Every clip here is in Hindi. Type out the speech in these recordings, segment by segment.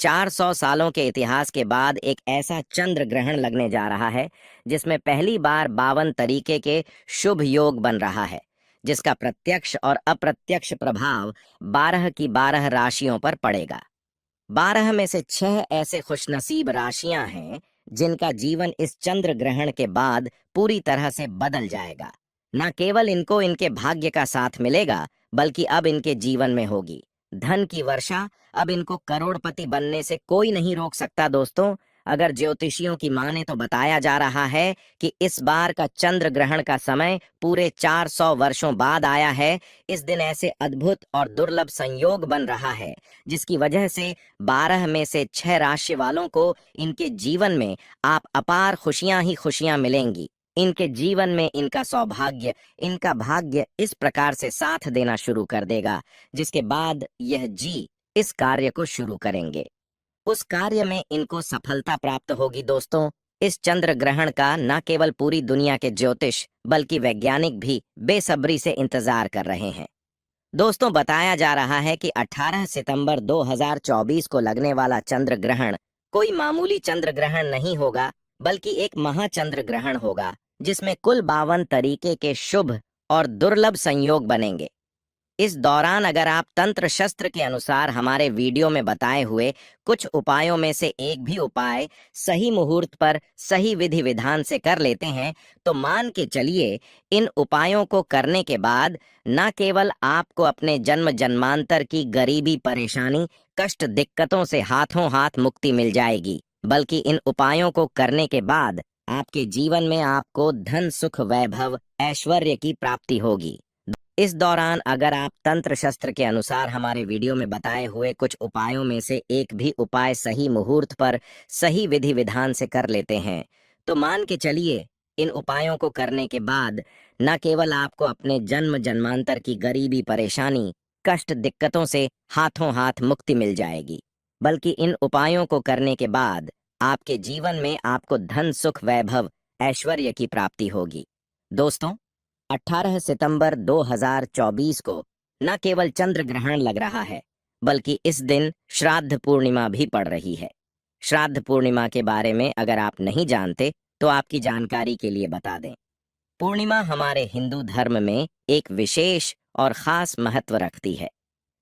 400 सालों के इतिहास के बाद एक ऐसा चंद्र ग्रहण लगने जा रहा है जिसमें पहली बार 52 तरीके के शुभ योग बन रहा है, जिसका प्रत्यक्ष और अप्रत्यक्ष प्रभाव 12 की 12 राशियों पर पड़ेगा। 12 में से 6 ऐसे खुशनसीब राशियां हैं जिनका जीवन इस चंद्र ग्रहण के बाद पूरी तरह से बदल जाएगा। न केवल इनको इनके भाग्य का साथ मिलेगा, बल्कि अब इनके जीवन में होगी धन की वर्षा। अब इनको करोड़पति बनने से कोई नहीं रोक सकता दोस्तों। अगर ज्योतिषियों की माने तो बताया जा रहा है कि इस बार का चंद्र ग्रहण का समय पूरे 400 वर्षों बाद आया है। इस दिन ऐसे अद्भुत और दुर्लभ संयोग बन रहा है जिसकी वजह से 12 में से 6 राशि वालों को इनके जीवन में आप अपार खुशियां ही खुशियां मिलेंगी। इनके जीवन में इनका सौभाग्य, इनका भाग्य इस प्रकार से साथ देना शुरू कर देगा, जिसके बाद यह जी इस कार्य को शुरू करेंगे। उस कार्य में इनको सफलता प्राप्त होगी दोस्तों। इस चंद्र ग्रहण का न केवल पूरी दुनिया के ज्योतिष बल्कि वैज्ञानिक भी बेसब्री से इंतजार कर रहे हैं। दोस्तों, बताया जा रहा है कि 18 सितंबर 2024 को लगने वाला चंद्र ग्रहण कोई मामूली चंद्र ग्रहण नहीं होगा, बल्कि एक महाचंद्र ग्रहण होगा जिसमें कुल 52 तरीके के शुभ और दुर्लभ संयोग बनेंगे। इस दौरान अगर आप तंत्र शस्त्र के अनुसार हमारे वीडियो में बताए हुए कुछ उपायों में से एक भी उपाय सही मुहूर्त पर सही विधि विधान से कर लेते हैं, तो मान के चलिए इन उपायों को करने के बाद न केवल आपको अपने जन्म जन्मांतर की गरीबी, परेशानी, कष्ट, दिक्कतों से हाथों हाथ मुक्ति मिल जाएगी, बल्कि इन उपायों को करने के बाद आपके जीवन में आपको धन, सुख, वैभव, ऐश्वर्य की प्राप्ति होगी। इस दौरान अगर आप तंत्र शस्त्र के अनुसार हमारे वीडियो में बताए हुए कुछ उपायों में से एक भी उपाय सही मुहूर्त पर सही विधि विधान से कर लेते हैं, तो मान के चलिए इन उपायों को करने के बाद न केवल आपको अपने जन्म जन्मांतर की गरीबी, परेशानी, कष्ट, दिक्कतों से हाथों हाथ मुक्ति मिल जाएगी, बल्कि इन उपायों को करने के बाद आपके जीवन में आपको धन, सुख, वैभव, ऐश्वर्य की प्राप्ति होगी। दोस्तों, 18 सितंबर 2024 को न केवल चंद्र ग्रहण लग रहा है, बल्कि इस दिन श्राद्ध पूर्णिमा भी पड़ रही है। श्राद्ध पूर्णिमा के बारे में अगर आप नहीं जानते तो आपकी जानकारी के लिए बता दें। पूर्णिमा हमारे हिंदू धर्म में एक विशेष और खास महत्व रखती है,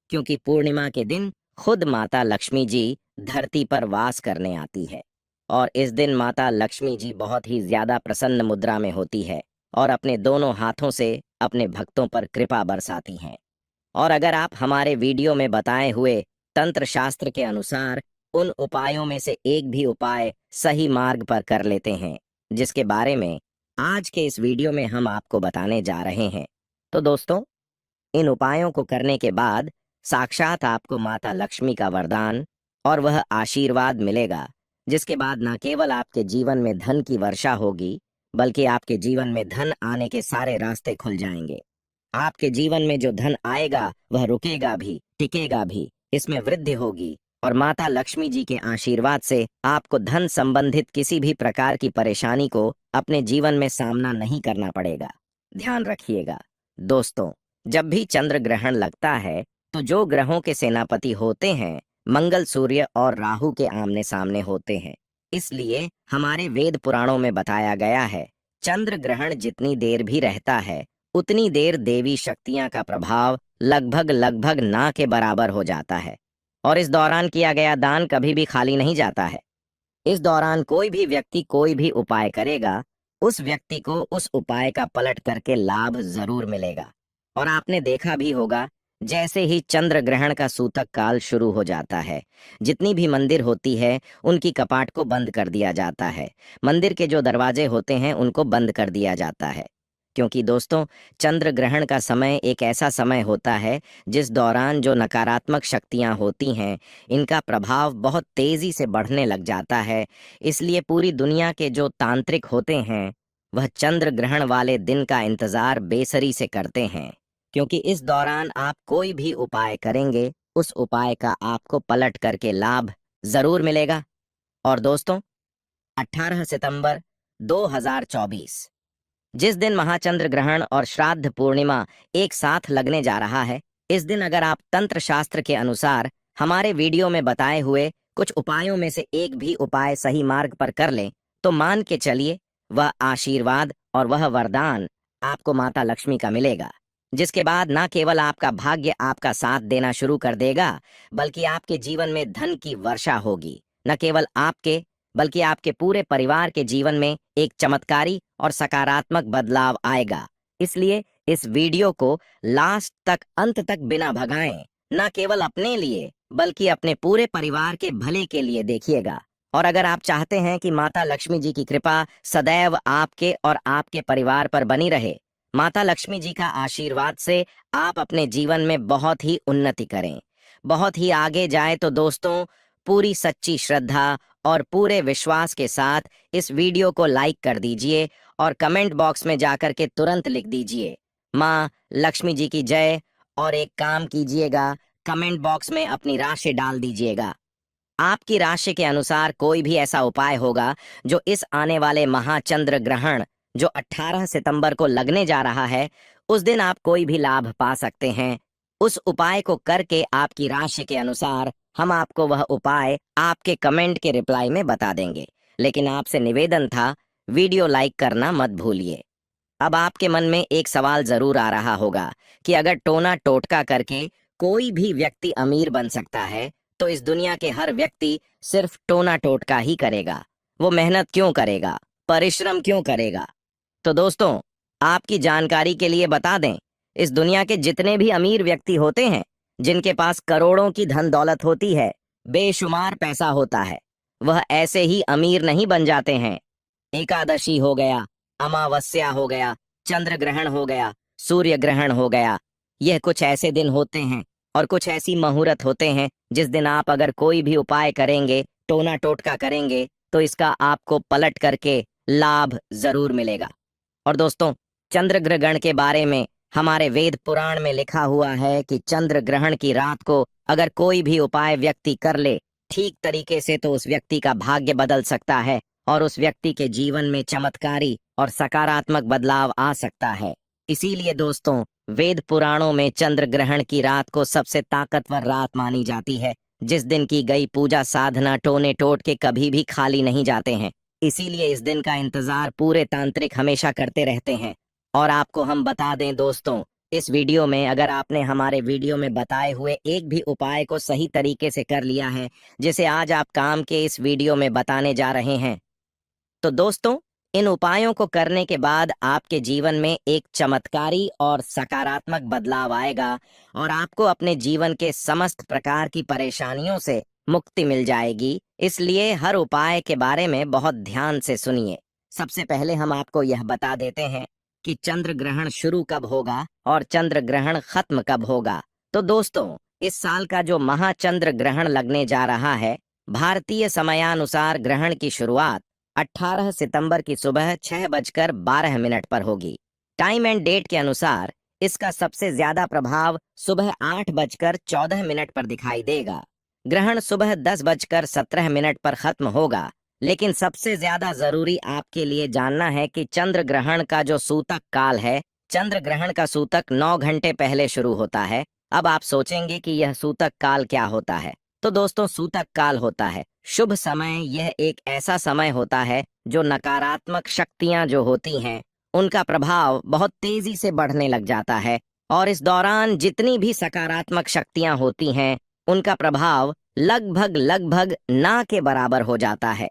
क्योंकि पूर्णिमा के दिन खुद माता लक्ष्मी जी धरती पर वास करने आती है और इस दिन माता लक्ष्मी जी बहुत ही ज्यादा प्रसन्न मुद्रा में होती है और अपने दोनों हाथों से अपने भक्तों पर कृपा बरसाती हैं। और अगर आप हमारे वीडियो में बताए हुए तंत्र शास्त्र के अनुसार उन उपायों में से एक भी उपाय सही मार्ग पर कर लेते हैं, जिसके बारे में आज के इस वीडियो में हम आपको बताने जा रहे हैं, तो दोस्तों इन उपायों को करने के बाद साक्षात आपको माता लक्ष्मी का वरदान और वह आशीर्वाद मिलेगा, जिसके बाद न केवल आपके जीवन में धन की वर्षा होगी, बल्कि आपके जीवन में धन आने के सारे रास्ते खुल जाएंगे। आपके जीवन में जो धन आएगा वह रुकेगा भी, टिकेगा भी, इसमें वृद्धि होगी और माता लक्ष्मी जी के आशीर्वाद से आपको धन संबंधित किसी भी प्रकार की परेशानी को अपने जीवन में सामना नहीं करना पड़ेगा। ध्यान रखिएगा दोस्तों, जब भी चंद्र ग्रहण लगता है तो जो ग्रहों के सेनापति होते हैं मंगल, सूर्य और राहु के आमने सामने होते हैं। इसलिए हमारे वेद पुराणों में बताया गया है, चंद्र ग्रहण जितनी देर भी रहता है उतनी देर देवी शक्तियां का प्रभाव लगभग ना के बराबर हो जाता है और इस दौरान किया गया दान कभी भी खाली नहीं जाता है। इस दौरान कोई भी व्यक्ति कोई भी उपाय करेगा, उस व्यक्ति को उस उपाय का पलट करके लाभ जरूर मिलेगा। और आपने देखा भी होगा, जैसे ही चंद्र ग्रहण का सूतक काल शुरू हो जाता है, जितनी भी मंदिर होती है उनकी कपाट को बंद कर दिया जाता है, मंदिर के जो दरवाजे होते हैं उनको बंद कर दिया जाता है, क्योंकि दोस्तों चंद्र ग्रहण का समय एक ऐसा समय होता है जिस दौरान जो नकारात्मक शक्तियां होती हैं इनका प्रभाव बहुत तेजी से बढ़ने लग जाता है। इसलिए पूरी दुनिया के जो तांत्रिक होते हैं वह चंद्र ग्रहण वाले दिन का इंतजार बेसरी से करते हैं, क्योंकि इस दौरान आप कोई भी उपाय करेंगे उस उपाय का आपको पलट करके लाभ जरूर मिलेगा। और दोस्तों 18 सितंबर 2024 जिस दिन महाचंद्र ग्रहण और श्राद्ध पूर्णिमा एक साथ लगने जा रहा है, इस दिन अगर आप तंत्र शास्त्र के अनुसार हमारे वीडियो में बताए हुए कुछ उपायों में से एक भी उपाय सही मार्ग पर कर लें तो मान के चलिए वह आशीर्वाद और वह वरदान आपको माता लक्ष्मी का मिलेगा, जिसके बाद ना केवल आपका भाग्य आपका साथ देना शुरू कर देगा, बल्कि आपके जीवन में धन की वर्षा होगी। न केवल आपके बल्कि आपके पूरे परिवार के जीवन में एक चमत्कारी और सकारात्मक बदलाव आएगा। इसलिए इस वीडियो को लास्ट तक, अंत तक बिना भगाएं, न केवल अपने लिए बल्कि अपने पूरे परिवार के भले के लिए देखिएगा। और अगर आप चाहते हैं कि माता लक्ष्मी जी की कृपा सदैव आपके और आपके परिवार पर बनी रहे, माता लक्ष्मी जी का आशीर्वाद से आप अपने जीवन में बहुत ही उन्नति करें, बहुत ही आगे जाए, तो दोस्तों पूरी सच्ची श्रद्धा और पूरे विश्वास के साथ इस वीडियो को लाइक कर दीजिए और कमेंट बॉक्स में जाकर के तुरंत लिख दीजिए माँ लक्ष्मी जी की जय। और एक काम कीजिएगा, कमेंट बॉक्स में अपनी राशि डाल दीजिएगा। आपकी राशि के अनुसार कोई भी ऐसा उपाय होगा जो इस आने वाले महाचंद्र ग्रहण जो 18 सितंबर को लगने जा रहा है, उस दिन आप कोई भी लाभ पा सकते हैं। उस उपाय को करके आपकी राशि के अनुसार हम आपको वह उपाय आपके कमेंट के रिप्लाई में बता देंगे। लेकिन आपसे निवेदन था, वीडियो लाइक करना मत भूलिए। अब आपके मन में एक सवाल जरूर आ रहा होगा कि अगर टोना टोटका करके कोई भी व्यक्ति अमीर बन सकता है, तो इस दुनिया के हर व्यक्ति सिर्फ टोना टोटका ही करेगा, वो मेहनत क्यों करेगा, परिश्रम क्यों करेगा? तो दोस्तों आपकी जानकारी के लिए बता दें, इस दुनिया के जितने भी अमीर व्यक्ति होते हैं, जिनके पास करोड़ों की धन दौलत होती है, बेशुमार पैसा होता है, वह ऐसे ही अमीर नहीं बन जाते हैं। एकादशी हो गया, अमावस्या हो गया, चंद्र ग्रहण हो गया, सूर्य ग्रहण हो गया, यह कुछ ऐसे दिन होते हैं और कुछ ऐसी मुहूर्त होते हैं जिस दिन आप अगर कोई भी उपाय करेंगे, टोना टोटका करेंगे, तो इसका आपको पलट करके लाभ जरूर मिलेगा। और दोस्तों चंद्र ग्रहण के बारे में हमारे वेद पुराण में लिखा हुआ है कि चंद्र ग्रहण की रात को अगर कोई भी उपाय व्यक्ति कर ले ठीक तरीके से, तो उस व्यक्ति का भाग्य बदल सकता है और उस व्यक्ति के जीवन में चमत्कारी और सकारात्मक बदलाव आ सकता है। इसीलिए दोस्तों वेद पुराणों में चंद्र ग्रहण की रात को सबसे ताकतवर रात मानी जाती है, जिस दिन की गई पूजा साधना टोने टोट के कभी भी खाली नहीं जाते हैं। इसीलिए इस दिन का इंतजार पूरे तांत्रिक हमेशा करते रहते हैं। और आपको हम बता दें दोस्तों, इस वीडियो में अगर आपने हमारे वीडियो में बताए हुए एक भी उपाय को सही तरीके से कर लिया है, जिसे आज आप काम के इस वीडियो में बताने जा रहे हैं, तो दोस्तों इन उपायों को करने के बाद आपके जीवन में एक चमत्कारी और सकारात्मक बदलाव आएगा और आपको अपने जीवन के समस्त प्रकार की परेशानियों से मुक्ति मिल जाएगी। इसलिए हर उपाय के बारे में बहुत ध्यान से सुनिए। सबसे पहले हम आपको यह बता देते हैं कि चंद्र ग्रहण शुरू कब होगा और चंद्र ग्रहण खत्म कब होगा। तो दोस्तों इस साल का जो महाचंद्र ग्रहण लगने जा रहा है, भारतीय समयानुसार ग्रहण की शुरुआत 18 सितंबर की सुबह 6:12 पर होगी। टाइम एंड डेट के अनुसार इसका सबसे ज्यादा प्रभाव सुबह 8:14 पर दिखाई देगा। ग्रहण सुबह 10:17 पर खत्म होगा। लेकिन सबसे ज्यादा जरूरी आपके लिए जानना है कि चंद्र ग्रहण का जो सूतक काल है, चंद्र ग्रहण का सूतक 9 घंटे पहले शुरू होता है। अब आप सोचेंगे कि यह सूतक काल क्या होता है। तो दोस्तों सूतक काल होता है शुभ समय। यह एक ऐसा समय होता है जो नकारात्मक शक्तियां जो होती हैं उनका प्रभाव बहुत तेजी से बढ़ने लग जाता है, और इस दौरान जितनी भी सकारात्मक शक्तियां होती हैं उनका प्रभाव लगभग लगभग ना के बराबर हो जाता है।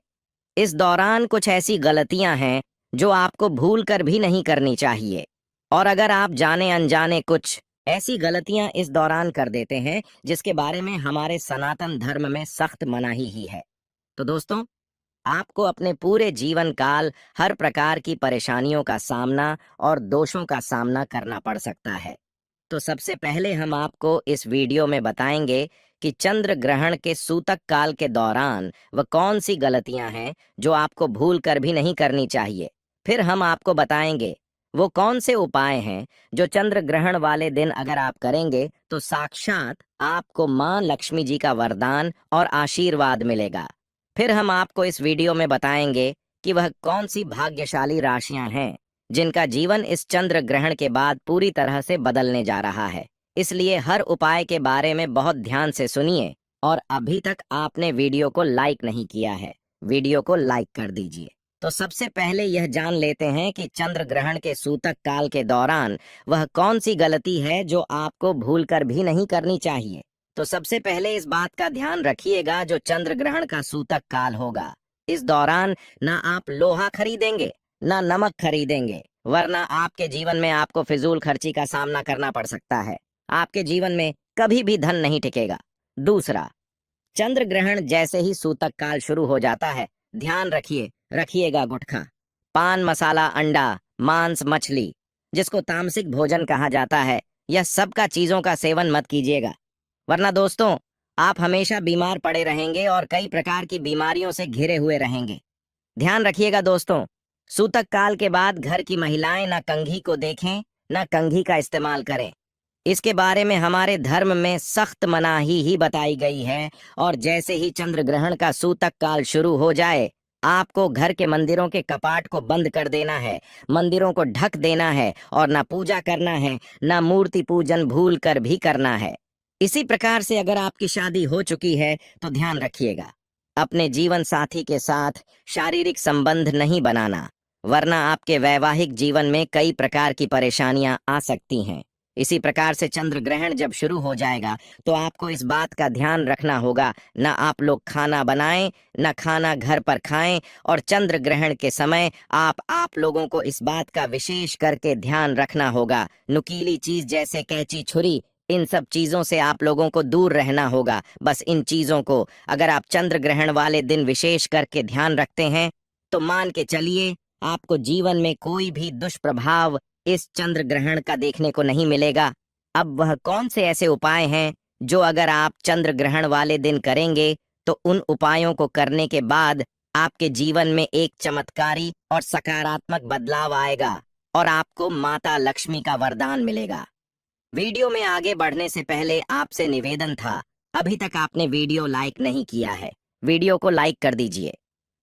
इस दौरान कुछ ऐसी गलतियां हैं जो आपको भूल कर भी नहीं करनी चाहिए, और अगर आप जाने अनजाने कुछ ऐसी गलतियां इस दौरान कर देते हैं जिसके बारे में हमारे सनातन धर्म में सख्त मनाही ही है, तो दोस्तों आपको अपने पूरे जीवन काल हर प्रकार की परेशानियों का सामना और दोषों का सामना करना पड़ सकता है। तो सबसे पहले हम आपको इस वीडियो में बताएंगे कि चंद्र ग्रहण के सूतक काल के दौरान वह कौन सी गलतियां हैं जो आपको भूल कर भी नहीं करनी चाहिए। फिर हम आपको बताएंगे वो कौन से उपाय हैं जो चंद्र ग्रहण वाले दिन अगर आप करेंगे तो साक्षात आपको माँ लक्ष्मी जी का वरदान और आशीर्वाद मिलेगा। फिर हम आपको इस वीडियो में बताएंगे कि वह कौन सी भाग्यशाली राशियां हैं जिनका जीवन इस चंद्र ग्रहण के बाद पूरी तरह से बदलने जा रहा है। इसलिए हर उपाय के बारे में बहुत ध्यान से सुनिए और अभी तक आपने वीडियो को लाइक नहीं किया है, वीडियो को लाइक कर दीजिए। तो सबसे पहले यह जान लेते हैं कि चंद्र ग्रहण के सूतक काल के दौरान वह कौन सी गलती है जो आपको भूलकर भी नहीं करनी चाहिए। तो सबसे पहले इस बात का ध्यान रखिएगा, जो चंद्र ग्रहण का सूतक काल होगा, इस दौरान ना आप लोहा खरीदेंगे ना नमक खरीदेंगे, वरना आपके जीवन में आपको फिजूल खर्ची का सामना करना पड़ सकता है। आपके जीवन में कभी भी धन नहीं टिकेगा। दूसरा, चंद्र ग्रहण जैसे ही सूतक काल शुरू हो जाता है, ध्यान रखिएगा गुटखा, पान मसाला, अंडा, मांस, मछली, जिसको तामसिक भोजन कहा जाता है, यह सब का चीजों का सेवन मत कीजिएगा, वरना दोस्तों आप हमेशा बीमार पड़े रहेंगे और कई प्रकार की बीमारियों से घिरे हुए रहेंगे। ध्यान रखिएगा दोस्तों, सूतक काल के बाद घर की महिलाएं ना कंघी को देखें ना कंघी का इस्तेमाल करें। इसके बारे में हमारे धर्म में सख्त मनाही ही बताई गई है। और जैसे ही चंद्र ग्रहण का सूतक काल शुरू हो जाए, आपको घर के मंदिरों के कपाट को बंद कर देना है, मंदिरों को ढक देना है और ना पूजा करना है, ना मूर्ति पूजन भूल कर भी करना है। इसी प्रकार से अगर आपकी शादी हो चुकी है तो ध्यान रखिएगा, अपने जीवन साथी के साथ शारीरिक संबंध नहीं बनाना, वरना आपके वैवाहिक जीवन में कई प्रकार की परेशानियां आ सकती हैं। इसी प्रकार से चंद्र ग्रहण जब शुरू हो जाएगा तो आपको इस बात का ध्यान रखना होगा, ना आप लोग खाना बनाएं ना खाना घर पर खाएं। और चंद्र ग्रहण के समय आप लोगों को इस बात का विशेष करके ध्यान रखना होगा, नुकीली चीज जैसे कैंची, छुरी, इन सब चीजों से आप लोगों को दूर रहना होगा। बस इन चीजों को अगर आप चंद्र ग्रहण वाले दिन विशेष करके ध्यान रखते हैं तो मान के चलिए आपको जीवन में कोई भी दुष्प्रभाव इस चंद्र ग्रहण का देखने को नहीं मिलेगा। अब वह कौन से ऐसे उपाय हैं जो अगर आप चंद्र ग्रहण वाले दिन करेंगे तो उन उपायों को करने के बाद आपके जीवन में एक चमत्कारी और सकारात्मक बदलाव आएगा और आपको माता लक्ष्मी का वरदान मिलेगा। वीडियो में आगे बढ़ने से पहले आपसे निवेदन था, अभी तक आपने वीडियो लाइक नहीं किया है, वीडियो को लाइक कर दीजिए।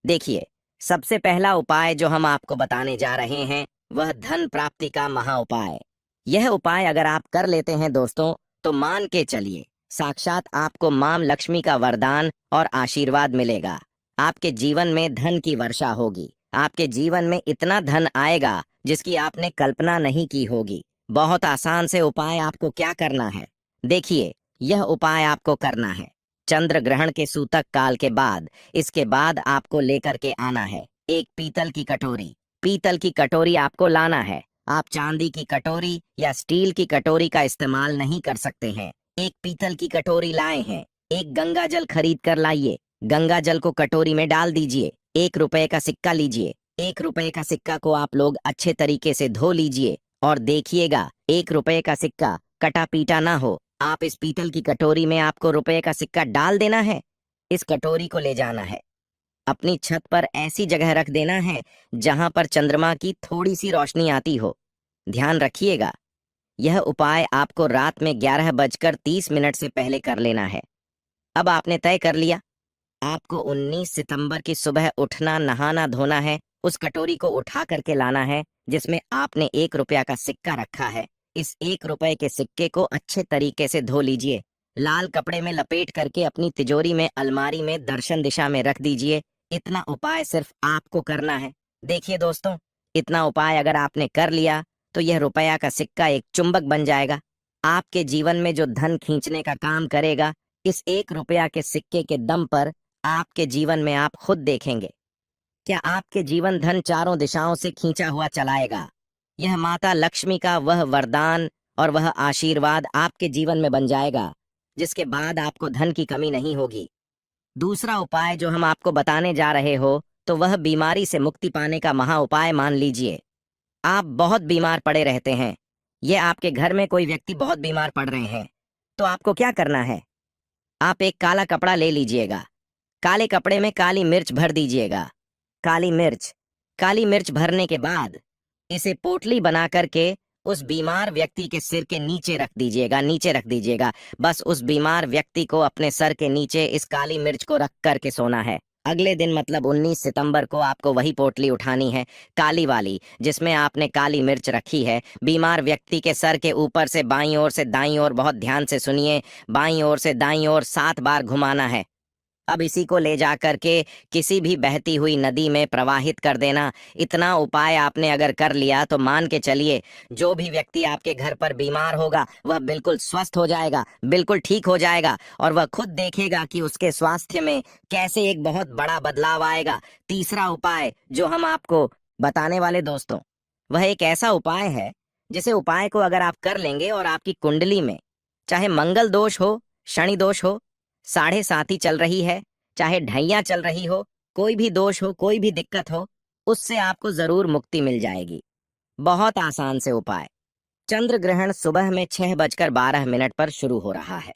देखिए, सबसे पहला उपाय जो हम आपको बताने जा रहे हैं वह धन प्राप्ति का महा उपाय। यह उपाय अगर आप कर लेते हैं दोस्तों तो मान के चलिए साक्षात आपको मां लक्ष्मी का वरदान और आशीर्वाद मिलेगा। आपके जीवन में धन की वर्षा होगी, आपके जीवन में इतना धन आएगा जिसकी आपने कल्पना नहीं की होगी। बहुत आसान से उपाय आपको क्या करना है, देखिए यह उपाय आपको करना है चंद्र ग्रहण के सूतक काल के बाद। इसके बाद आपको लेकर के आना है एक पीतल की कटोरी। पीतल की कटोरी आपको लाना है, आप चांदी की कटोरी या स्टील की कटोरी का इस्तेमाल नहीं कर सकते हैं। एक पीतल की कटोरी लाए हैं, एक गंगा जल खरीद कर लाइए, गंगा जल को कटोरी में डाल दीजिए, 1 रुपए का सिक्का लीजिए, 1 रुपए का सिक्का को आप लोग अच्छे तरीके से धो लीजिए और देखिएगा 1 रुपए का सिक्का कटा पीटा ना हो। आप इस पीतल की कटोरी में आपको रुपए का सिक्का डाल देना है, इस कटोरी को ले जाना है, अपनी छत पर ऐसी जगह रख देना है जहां पर चंद्रमा की थोड़ी सी रोशनी आती हो। ध्यान रखिएगा, यह उपाय आपको रात में 11:30 से पहले कर लेना है। अब आपने तय कर लिया, आपको 19 सितंबर की सुबह उठना, नहाना धोना है, उस कटोरी को उठा करके लाना है जिसमें आपने 1 रुपया का सिक्का रखा है। इस 1 रुपए के सिक्के को अच्छे तरीके से धो लीजिए, लाल कपड़े में लपेट करके अपनी तिजोरी में, अलमारी में दर्शन दिशा में रख दीजिए। इतना उपाय सिर्फ आपको करना है। देखिए दोस्तों, इतना उपाय अगर आपने कर लिया तो यह रुपया का सिक्का एक चुंबक बन जाएगा, आपके जीवन में जो धन खींचने का काम करेगा। इस 1 रुपया के सिक्के के दम पर आपके जीवन में आप खुद देखेंगे क्या आपके जीवन धन चारों दिशाओं से खींचा हुआ चलाएगा। यह माता लक्ष्मी का वह वरदान और वह आशीर्वाद आपके जीवन में बन जाएगा जिसके बाद आपको धन की कमी नहीं होगी। दूसरा उपाय जो हम आपको बताने जा रहे हो तो वह बीमारी से मुक्ति पाने का महा उपाय मान लीजिए। आप बहुत बीमार पड़े रहते हैं, ये आपके घर में कोई व्यक्ति बहुत बीमार पड़ रहे हैं, तो आपको क्या करना है, आप एक काला कपड़ा ले लीजिएगा, काले कपड़े में काली मिर्च भर दीजिएगा। काली मिर्च भरने के बाद इसे पोटली बना करके उस बीमार व्यक्ति के सिर के नीचे रख दीजिएगा। बस उस बीमार व्यक्ति को अपने सर के नीचे इस काली मिर्च को रख करके सोना है अगले दिन मतलब 19 सितंबर को आपको वही पोटली उठानी है, काली वाली, जिसमें आपने काली मिर्च रखी है। बीमार व्यक्ति के सर के ऊपर से बाईं ओर से दाईं ओर, बहुत ध्यान से सुनिए, बाईं ओर से दाईं ओर 7 बार घुमाना है। अब इसी को ले जा करके किसी भी बहती हुई नदी में प्रवाहित कर देना। इतना उपाय आपने अगर कर लिया तो मान के चलिए, जो भी व्यक्ति आपके घर पर बीमार होगा वह बिल्कुल स्वस्थ हो जाएगा, बिल्कुल ठीक हो जाएगा, और वह खुद देखेगा कि उसके स्वास्थ्य में कैसे एक बहुत बड़ा बदलाव आएगा। तीसरा उपाय जो हम आपको बताने वाले दोस्तों, वह एक ऐसा उपाय है जिसे उपाय को अगर आप कर लेंगे और आपकी कुंडली में चाहे मंगल दोष हो, शनि दोष हो, साढ़े साती चल रही है, चाहे ढैया चल रही हो, कोई भी दोष हो, कोई भी दिक्कत हो, उससे आपको जरूर मुक्ति मिल जाएगी। बहुत आसान से उपाय। चंद्र ग्रहण सुबह में 6:12 पर शुरू हो रहा है।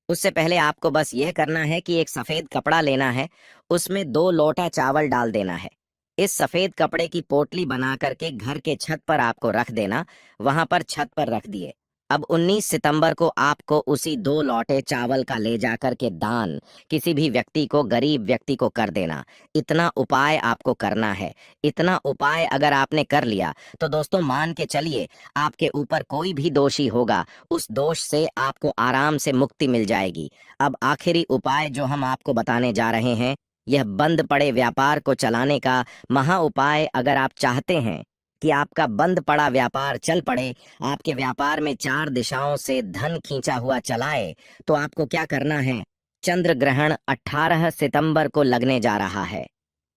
उससे पहले आपको बस यह करना है कि एक सफेद कपड़ा लेना है, उसमें 2 लोटा चावल डाल देना है। इस सफेद कपड़े की पोटली बना करके घर के छत पर आपको रख देना। वहां पर छत पर रख दिए। अब 19 सितंबर को आपको उसी 2 लोटे चावल का ले जाकर के दान किसी भी व्यक्ति को, गरीब व्यक्ति को कर देना। इतना उपाय आपको करना है। इतना उपाय अगर आपने कर लिया तो दोस्तों मान के चलिए, आपके ऊपर कोई भी दोषी होगा, उस दोष से आपको आराम से मुक्ति मिल जाएगी। अब आखिरी उपाय जो हम आपको बताने जा रहे हैं, यह बंद पड़े व्यापार को चलाने का महा उपाय। अगर आप चाहते हैं कि आपका बंद पड़ा व्यापार चल पड़े, आपके व्यापार में 4 दिशाओं से धन खींचा हुआ चलाए, तो आपको क्या करना है? चंद्र ग्रहण 18 सितंबर को लगने जा रहा है।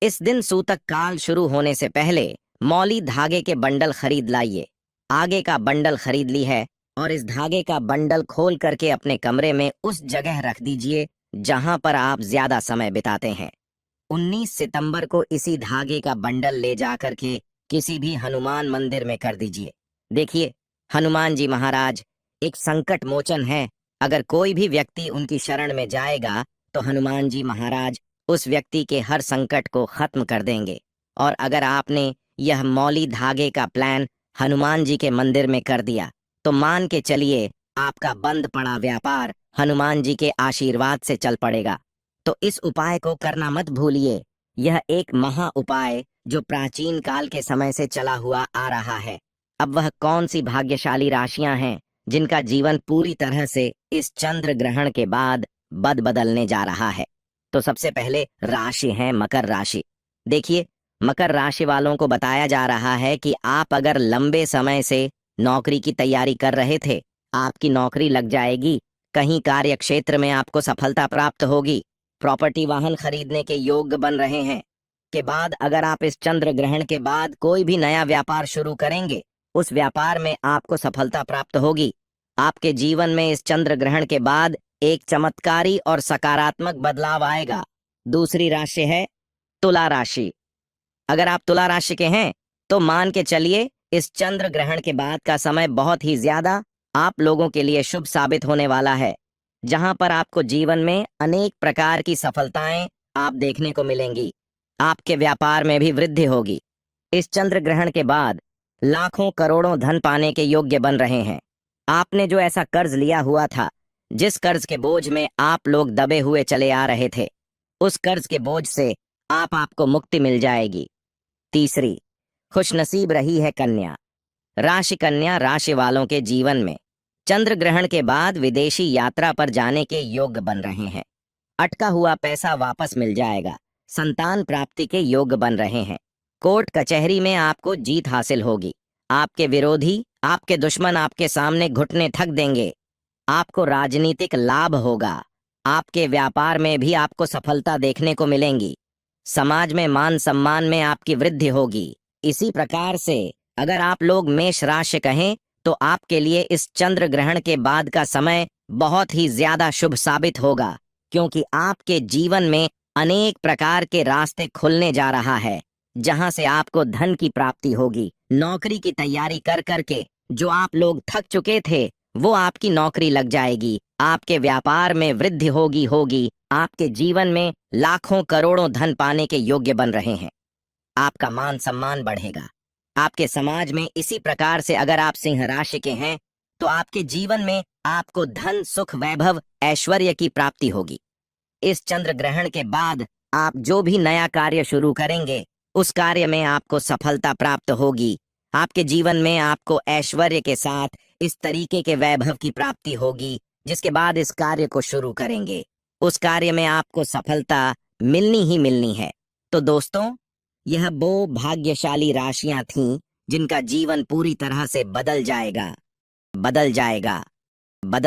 इस दिन सूतक काल शुरू होने से पहले मौली धागे के बंडल खरीद लाइए। आगे का बंडल खरीद ली है और इस धागे का बंडल खोल करके अपने कमरे में उस जगह रख दीजिए जहां पर आप ज्यादा समय बिताते हैं। 19 सितंबर को इसी धागे का बंडल ले जा करके किसी भी हनुमान मंदिर में कर दीजिए। देखिए, हनुमान जी महाराज एक संकट मोचन है। अगर कोई भी व्यक्ति उनकी शरण में जाएगा तो हनुमान जी महाराज उस व्यक्ति के हर संकट को खत्म कर देंगे। और अगर आपने यह मौली धागे का प्लान हनुमान जी के मंदिर में कर दिया तो मान के चलिए, आपका बंद पड़ा व्यापार हनुमान जी के आशीर्वाद से चल पड़ेगा। तो इस उपाय को करना मत भूलिए। यह एक महा उपाय जो प्राचीन काल के समय से चला हुआ आ रहा है। अब वह कौन सी भाग्यशाली राशियां हैं जिनका जीवन पूरी तरह से इस चंद्र ग्रहण के बाद बदलने जा रहा है? तो सबसे पहले राशि है मकर राशि। देखिए, मकर राशि वालों को बताया जा रहा है कि आप अगर लंबे समय से नौकरी की तैयारी कर रहे थे, आपकी नौकरी लग जाएगी। कहीं कार्य क्षेत्र में आपको सफलता प्राप्त होगी। प्रॉपर्टी वाहन खरीदने के योग्य बन रहे हैं। के बाद अगर आप इस चंद्र ग्रहण के बाद कोई भी नया व्यापार शुरू करेंगे, उस व्यापार में आपको सफलता प्राप्त होगी। आपके जीवन में इस चंद्र ग्रहण के बाद एक चमत्कारी और सकारात्मक बदलाव आएगा। दूसरी राशि है तुला राशि। अगर आप तुला राशि के हैं तो मान के चलिए, इस चंद्र ग्रहण के बाद का समय बहुत ही ज्यादा आप लोगों के लिए शुभ साबित होने वाला है, जहां पर आपको जीवन में अनेक प्रकार की सफलताएं आप देखने को मिलेंगी। आपके व्यापार में भी वृद्धि होगी। इस चंद्र ग्रहण के बाद लाखों करोड़ों धन पाने के योग्य बन रहे हैं। आपने जो ऐसा कर्ज लिया हुआ था, जिस कर्ज के बोझ में आप लोग दबे हुए चले आ रहे थे, उस कर्ज के बोझ से आपको मुक्ति मिल जाएगी। तीसरी खुशनसीब रही है कन्या राशि। कन्या राशि वालों के जीवन में चंद्र ग्रहण के बाद विदेशी यात्रा पर जाने के योग्य बन रहे हैं। अटका हुआ पैसा वापस मिल जाएगा। संतान प्राप्ति के योग्य बन रहे हैं। कोर्ट कचहरी में आपको जीत हासिल होगी। आपके विरोधी, आपके दुश्मन आपके सामने घुटने थक देंगे। आपको राजनीतिक लाभ होगा। आपके व्यापार में भी आपको सफलता देखने को मिलेंगी। समाज में मान सम्मान में आपकी वृद्धि होगी। इसी प्रकार से अगर आप लोग मेष राशि कहें तो आपके लिए इस चंद्र ग्रहण के बाद का समय बहुत ही ज्यादा शुभ साबित होगा, क्योंकि आपके जीवन में अनेक प्रकार के रास्ते खुलने जा रहा है, जहां से आपको धन की प्राप्ति होगी। नौकरी की तैयारी कर करके जो आप लोग थक चुके थे, वो आपकी नौकरी लग जाएगी। आपके व्यापार में वृद्धि होगी। आपके जीवन में लाखों करोड़ों धन पाने के योग्य बन रहे हैं। आपका मान सम्मान बढ़ेगा। आपके समाज में इसी प्रकार से अगर आप सिंह राशि के हैं तो आपके जीवन में आपको धन, सुख, वैभव, ऐश्वर्य की प्राप्ति होगी। इस चंद्र ग्रहण के बाद आप जो भी नया कार्य शुरू करेंगे उस कार्य में आपको सफलता प्राप्त होगी। आपके जीवन में आपको ऐश्वर्य के साथ इस तरीके के वैभव की प्राप्ति होगी जिसके बाद इस कार्य को शुरू करेंगे उस कार्य में आपको सफलता मिलनी ही मिलनी है। तो दोस्तों, यह वो भाग्यशाली राशियां थीं जिनका जीवन पूरी तरह से बदल जाएगा।